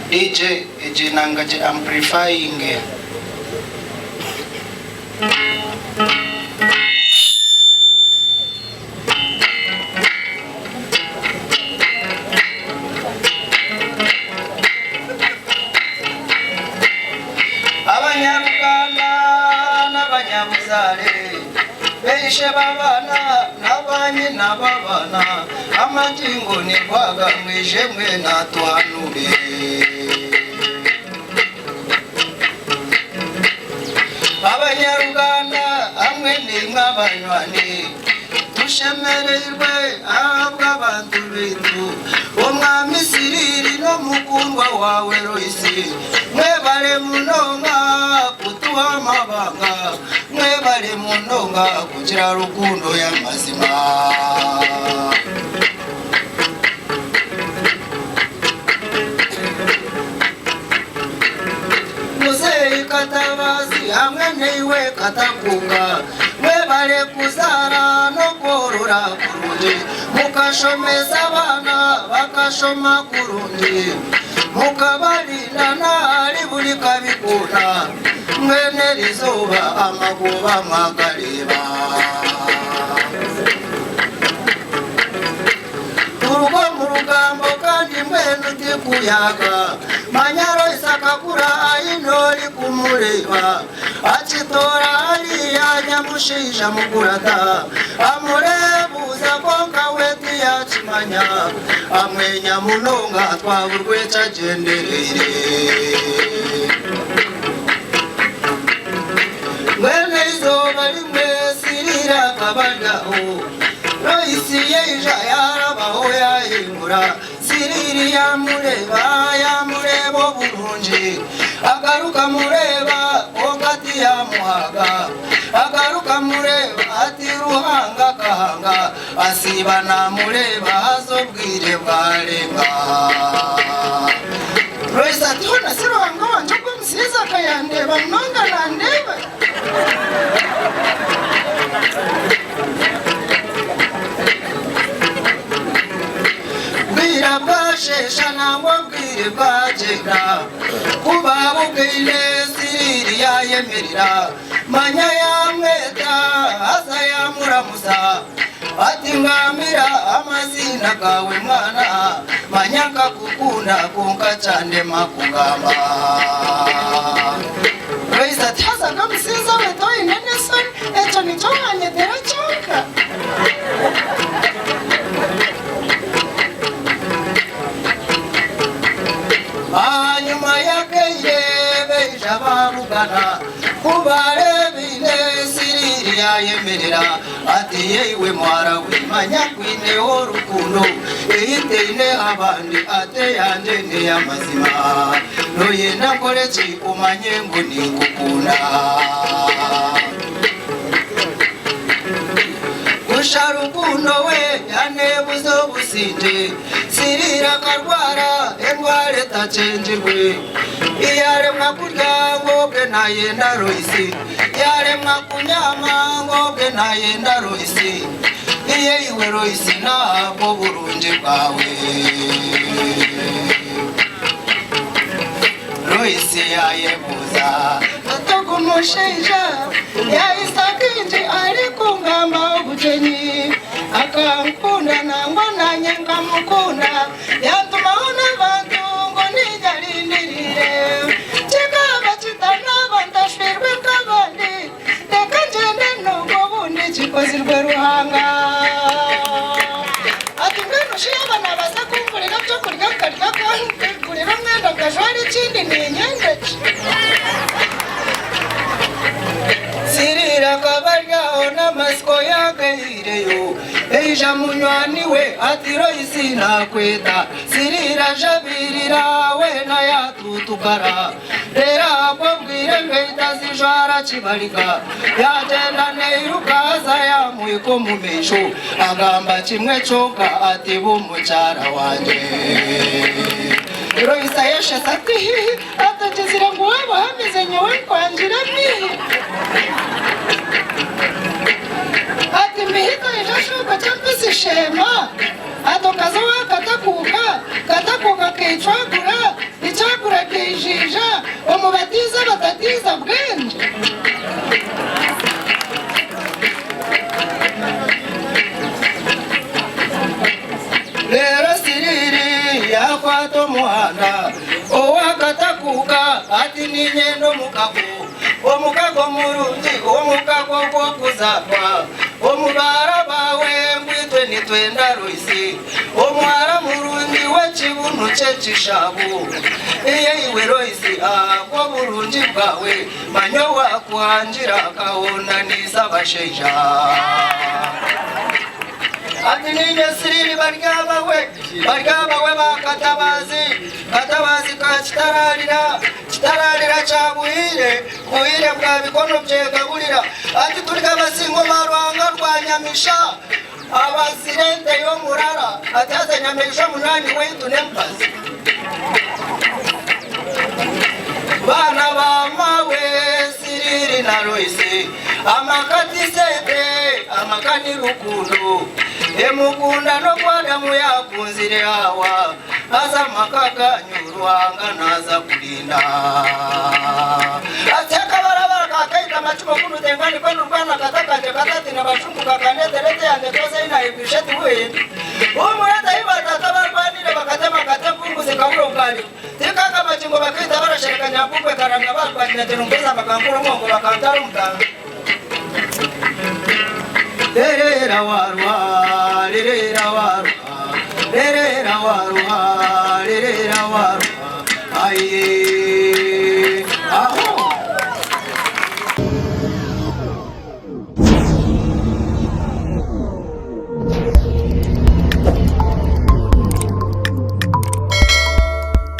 DJ nangaje amplifying Abanyarwanda n'abanyabuzare beshe babana n'abanye n'ababana amagingo ni kwaga mwishe mwe natuhanure Abanyarwanda amwe ni mw'abanywani tushemererwe ahabwa abantu bitu umwami Siriri no mukundwa wawe Royisi mwebare munonga kutuha amabanga mwebare munonga kugira rukundo y'amazima Muzeyi Katabazi hamwe niwe Katakunga mwebare kuzara no korora kurundi mukashomeza abana bakashoma kurundi mukabarinda ari buri kabikunda mwene rizuba amaguba mwagareba urugo mu rugambo kandi mwene uti kuyaga Manyaro isakakura ayinori kumureba achitora aliya nyamushisha mukurata amurebuza konka weti yachimanya amwenya munonga twaburwe chajenderere mwene izoba rimwe Sirira kabagaho Royisi yeja yarabaho yahingura Siriri yamureba burunji agaruka mureba ogati yamuhaga agaruka mureba ati ruhanga kahanga asibana mureba azobwire bwarenga Royisi ati hona siruhanga wanje ko musiza kayandeba mnonga nandeba Bwashesha nangwa bwire bwagenda kuba bugwire Siriri yayemerera manya yamweta aza yamuramuza ati ngamira amazina gawe mwana manya kakukunda kunka cyane makugamba Royisi ati hazaga musiza we toyi nene soni echo nichonganye tera chonka Anyuma yake yebe jabamugana kubare bine Siriri yayemerera ati yewe mwara wimanya kwine orukundo eyiteine abandi ate yanje ne yamazima noyenda koleki umanye ngo nikukunda Usharukundo we yanebuzo businde Sirira karwara endware tachenjirwe iyaremwa kurya ngoge nayenda Royisi yaremwa kunyama ngoge nayenda Royisi iye iwe Royisi nabwo burunje bwawe Royisi yayebuza atakumushenja yayisakinje ari kungamba ubujeni akankunda nangwa nanye nkamukunda yatuma ona bantu ngo nijarindirire kigaba kitana bandashirwe kabandi reka ngende nubwo bundi kikozirwe ruhanga ati ngwino ushiye abana baza kumvurira byo kurya karya kandi kurira mwenda gajwari ikindi ni inyengeje Sirira kabarya ona masko yake ireyo Ija munywani we ati Royisi nakweta sirira jabirira we na yatutukara rera akobwire ngwita zijara kibarika yagenda neirukaza yamwiko mu misho agamba kimwe coka ati bumucyara wanje Royisa yeshe sati atakizira ngo waba hameze nyewe kwanjira mi ati mihito ijashuka cyambise shema atokaza katakuka kicagura icagura kijija omubatiza batatiza bwenge rero siriri yakwato muhanda owakatakuka ati ninyendo omukago murungi omukago gwo kuzarwa omubara bawe ngwitwe nitwenda Royisi omwara murungi w'ekibuno ky'ekishabu iye iwe Royisi agwo burungi bwawe manyo wakwangira kahondanisa abasheija ati ninye siriri baryabawe bakatabazi ka kitararira cyabuhire buhire bwa bikono byegaburira ati turya abasingo barwanga rwa Nyamisha abasirente yo murara ati haze Nyamisha munani wetu nempazi bana bamawe siriri na Royisi amakati sete amakani rukundo emukunda no kwadamu yakunzire hawa aza makaga nyurwanga naza kulinda ateka barabara kakaita machuko kunu tengani kwenu rwana katakanje katati na bashungu kakanederete yange tose ina ibisheti we umurata iba tatabarwanire bakatema katempungu zikaburo ukali tikaka machingo bakaita barashereka nyapukwe karanga barwanire tenungeza bakankuru mongo bakantara umutanga Lerera warwa, lerera warwa, lerera warwa, lerera warwa, aye, aho.